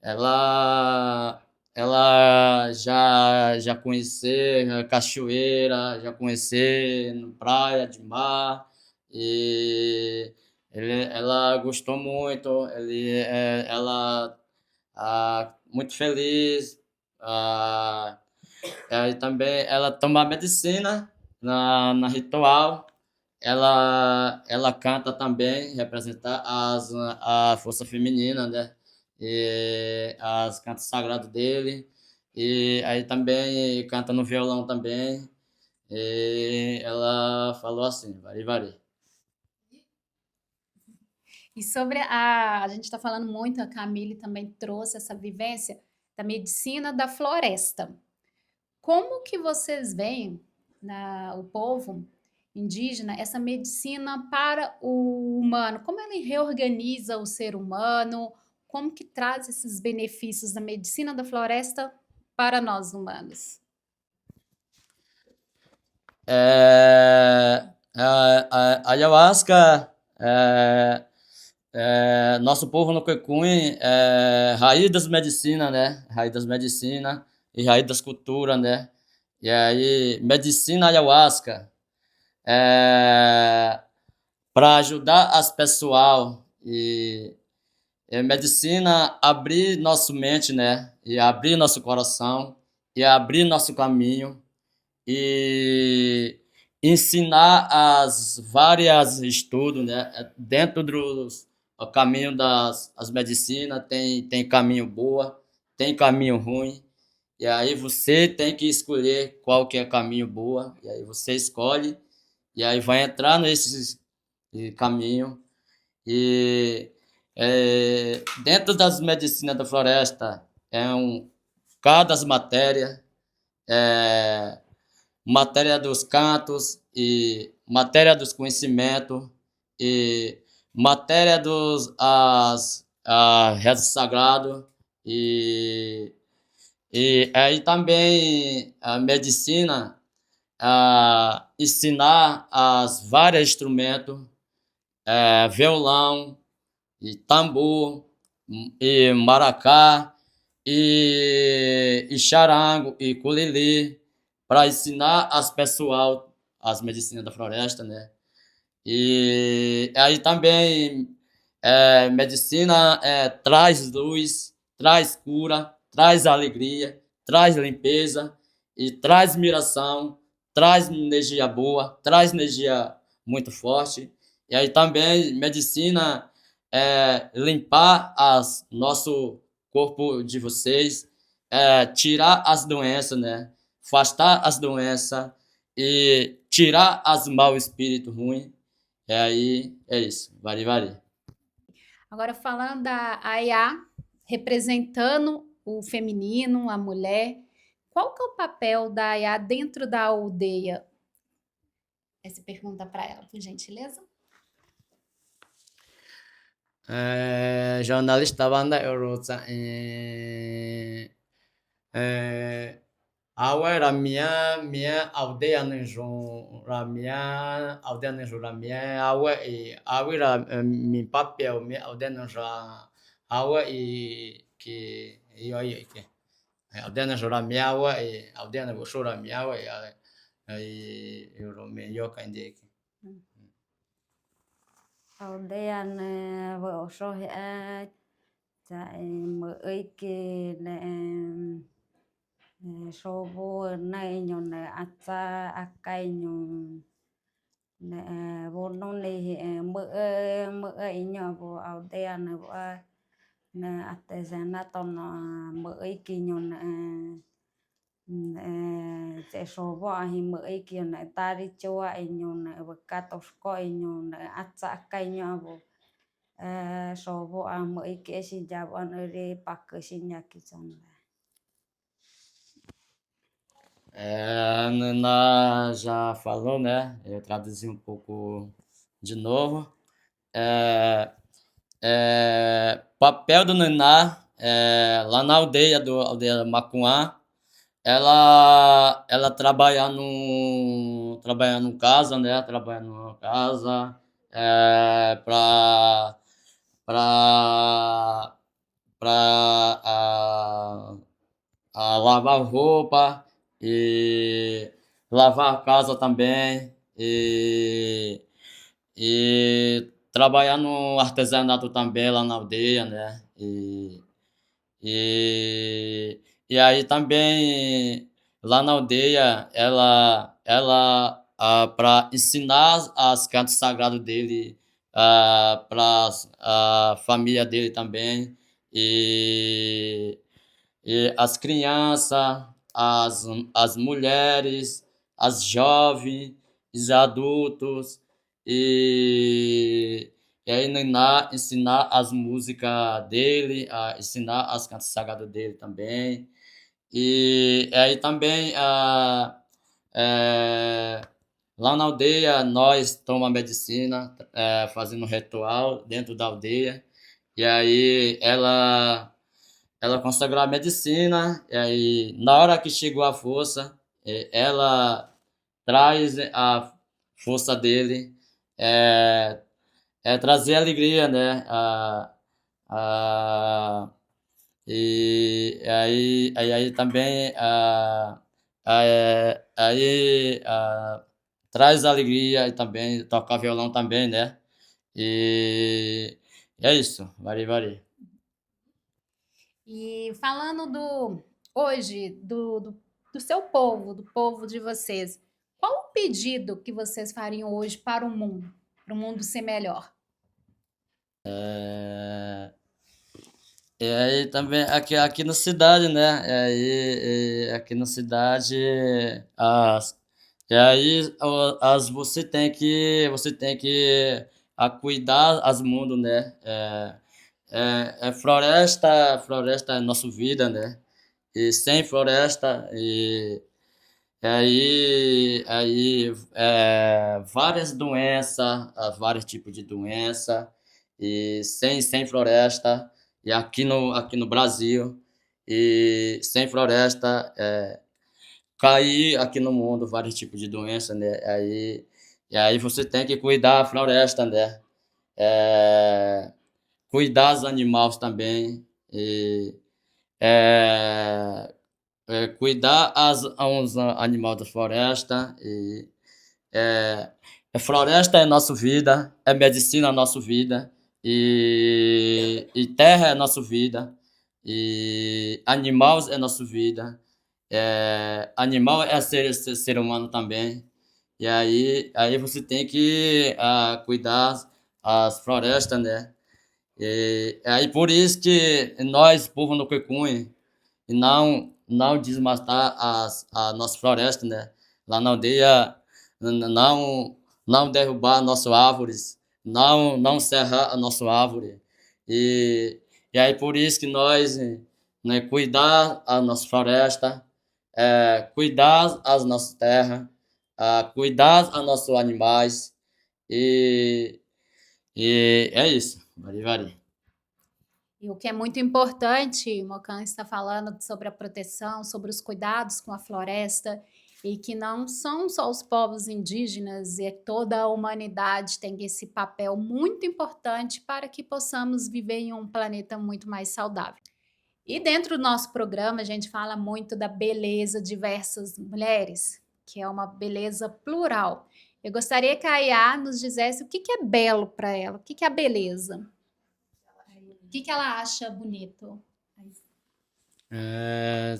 [SPEAKER 3] ela ela já conheceu cachoeira, já conheceu praia de mar e ela gostou muito, ela muito feliz. ah, e também ela toma medicina na ritual. Ela canta também, representa a força feminina, né? E as cantos sagrados dele. E aí também canta no violão também. E ela falou assim, vari, vari.
[SPEAKER 1] E sobre a gente está falando muito, a Camille também trouxe essa vivência da medicina da floresta. Como que vocês veem, o povo indígena, essa medicina para o humano? Como ele reorganiza o ser humano? Como que traz esses benefícios da medicina da floresta para nós humanos?
[SPEAKER 3] A ayahuasca, nosso povo no Quecunhe, raiz das medicinas, né? Raiz das medicinas e raiz das culturas, né? E aí, medicina ayahuasca, para ajudar as pessoal e medicina abrir nossa mente, né? E abrir nosso coração e abrir nosso caminho e ensinar as várias estudos, né? Dentro dos o caminho das as medicinas tem caminho boa, tem caminho ruim. E aí você tem que escolher qual que é caminho boa. E aí você escolhe e aí vai entrar nesse caminho e dentro das medicinas da floresta cada matéria, é, matéria dos cantos e matéria dos conhecimentos e matéria dos rezos sagrado e aí também a medicina ensinar as vários instrumentos, violão e tambor e maracá e charango e culelê para ensinar as pessoal as medicinas da floresta, né? E aí também medicina traz luz, traz cura, traz alegria, traz limpeza e traz miração, traz energia boa, traz energia muito forte. E aí também medicina é limpar nosso corpo de vocês, tirar as doenças, né? Afastar as doenças e tirar as mau espírito ruim. E aí é isso. Vari.
[SPEAKER 1] Agora falando da Ayá, representando o feminino, a mulher, qual que é o papel da Ayá dentro da aldeia? Essa pergunta para ela, por gentileza.
[SPEAKER 3] Jornalista banda Euroza awe ramia aldeia ramia awe mi papel mi aldeia awe que aí que aldeia ramia awe aldeia vou ramia awe aí eu me yoka inde
[SPEAKER 4] aldeia nè vợ số hệ chạy mới kia nè số vô này nhon nè acha akai nhon nè vô nông này mới nhon vô aldeia nè vô nè artesanato mới kia nhon chạy số vô hi mới kia nè tari choa nhon nè vô katosko nhon nè acha akai nhon vô số vô mới kia si jab an ere pak si nhaki chon
[SPEAKER 3] A Nana já falou, né? Eu traduzi um pouco de novo. Papel do Naná lá na aldeia Macuã, ela trabalha no casa, né? Trabalha numa casa para lavar roupa e lavar a casa também e trabalhar no artesanato também lá na aldeia, né? E aí também lá na aldeia ela para ensinar as cantos sagrados dele para a família dele também e as crianças, as mulheres, as jovens, os adultos, e aí ensinar as músicas dele, ensinar as cantos sagrados dele também. E aí também lá na aldeia nós tomamos medicina, fazendo ritual dentro da aldeia. E aí ela consagrou a medicina, e aí, na hora que chegou a força, ela traz a força dele, trazer alegria, né? E aí também traz alegria e também tocar violão também, né? E é isso, vari.
[SPEAKER 1] E falando hoje do seu povo, do povo de vocês, qual o pedido que vocês fariam hoje para o mundo ser melhor?
[SPEAKER 3] E aí também aqui na cidade, né? Aqui na cidade, e aí você tem que cuidar as mundos, né? Floresta é nossa vida, né? E sem floresta várias doenças, vários tipos de doença e sem floresta e aqui no Brasil e sem floresta cair aqui no mundo vários tipos de doença, né? E aí você tem que cuidar da floresta, né? Cuidar dos animais também e cuidar aos animais da floresta e a floresta é nossa vida, é medicina a nossa vida e terra é nossa vida e animais é nossa vida animal é ser humano também. E aí você tem que cuidar as florestas, né? E aí por isso que nós, povo no Cuicunha, não desmatar as nossas florestas, né? Lá na aldeia, não derrubar nossas árvores, não serrar a nossa árvore. E aí por isso que nós, né, cuidar a nossa floresta, cuidar as nossas terras, cuidar os nossos animais e, e é isso. Vari.
[SPEAKER 1] E o que é muito importante, o Mocan está falando sobre a proteção, sobre os cuidados com a floresta, e que não são só os povos indígenas, e toda a humanidade tem esse papel muito importante para que possamos viver em um planeta muito mais saudável. E dentro do nosso programa, a gente fala muito da beleza de diversas mulheres, que é uma beleza plural. Eu gostaria que a Ayá nos dissesse o que é belo para ela, o que é a beleza. O que ela acha bonito?
[SPEAKER 3] Me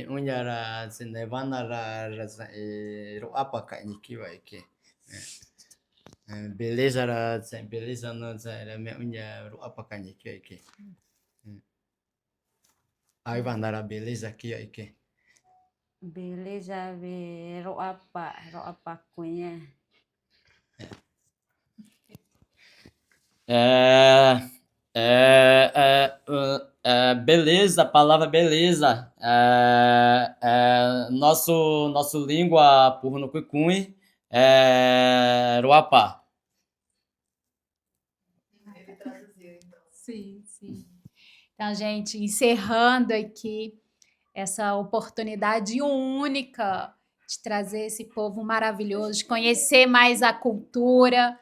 [SPEAKER 3] unhara se nevanara apa que vai que beleza não me unha apa que aí vanara beleza que
[SPEAKER 4] beleza ve roapa cunha.
[SPEAKER 3] Beleza, a palavra beleza. Nosso língua por no Cuicunha é Ruapá.
[SPEAKER 2] Ele traduziu, então.
[SPEAKER 1] Sim. Então, gente, encerrando aqui essa oportunidade única de trazer esse povo maravilhoso, de conhecer mais a cultura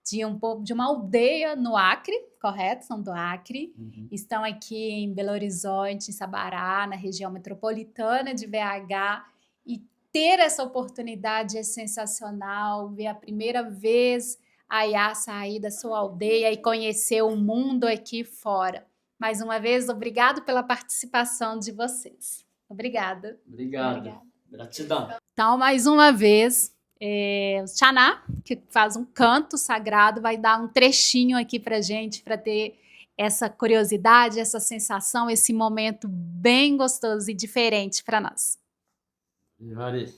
[SPEAKER 1] de um povo, de uma aldeia no Acre, correto? São do Acre.
[SPEAKER 3] Uhum.
[SPEAKER 1] Estão aqui em Belo Horizonte, em Sabará, na região metropolitana de BH, e ter essa oportunidade é sensacional, ver a primeira vez a Ayá sair da sua aldeia e conhecer o mundo aqui fora. Mais uma vez, obrigado pela participação de vocês. Obrigada.
[SPEAKER 3] Obrigado. Gratidão.
[SPEAKER 1] Então, mais uma vez, o Xaná, que faz um canto sagrado, vai dar um trechinho aqui pra gente, para ter essa curiosidade, essa sensação, esse momento bem gostoso e diferente para nós.
[SPEAKER 3] Vari.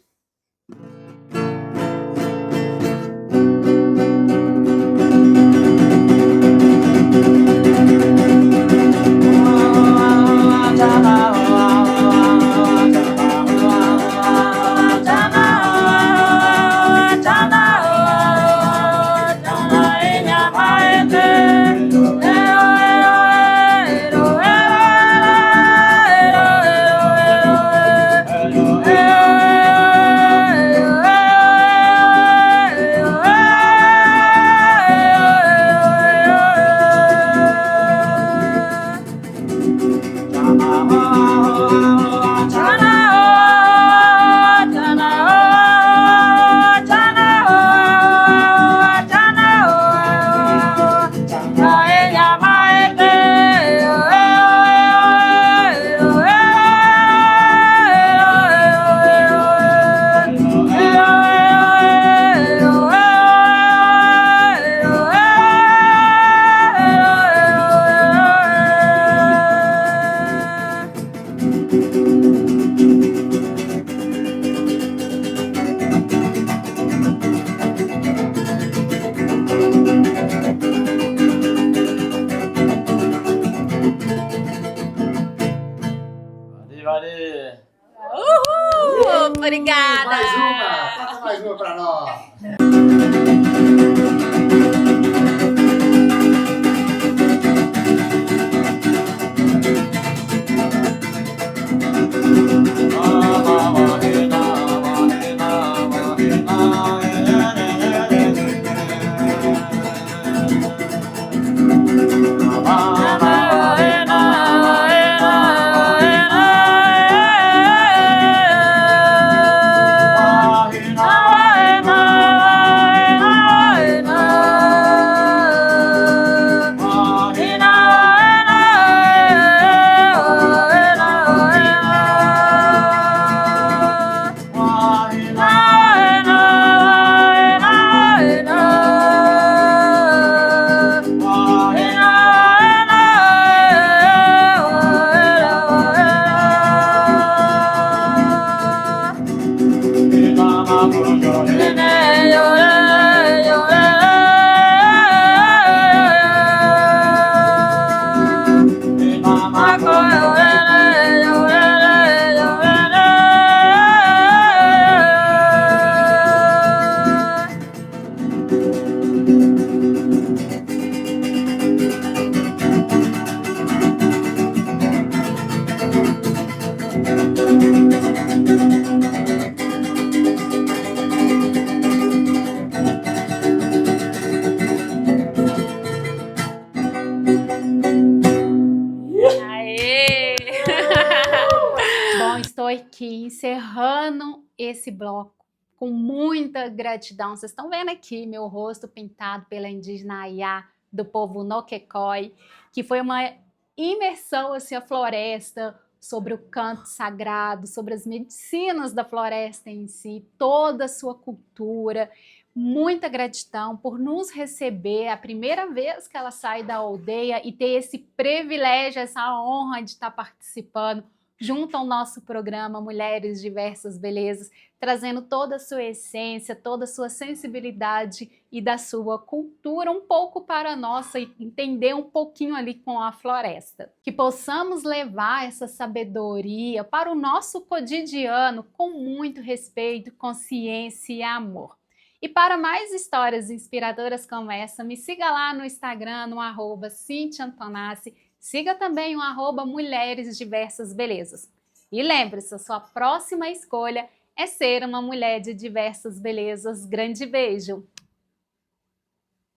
[SPEAKER 1] Uhul! Obrigada!
[SPEAKER 5] Mais uma! Toca mais uma para nós!
[SPEAKER 1] Aê! Bom, estou aqui encerrando esse bloco com muita gratidão. Vocês estão vendo aqui meu rosto pintado pela indígena Ayá do povo Noquecói, que foi uma imersão assim, a floresta, sobre o canto sagrado, sobre as medicinas da floresta em si, toda a sua cultura. Muita gratidão por nos receber, é a primeira vez que ela sai da aldeia e ter esse privilégio, essa honra de estar participando junto ao nosso programa Mulheres Diversas Belezas, trazendo toda a sua essência, toda a sua sensibilidade e da sua cultura um pouco para a nossa e entender um pouquinho ali com a floresta. Que possamos levar essa sabedoria para o nosso cotidiano com muito respeito, consciência e amor. E para mais histórias inspiradoras como essa, me siga lá no Instagram, no @CinthiaAntonassi. Siga também o @Mulheres Diversas Belezas. E lembre-se, a sua próxima escolha é ser uma mulher de diversas belezas. Grande beijo!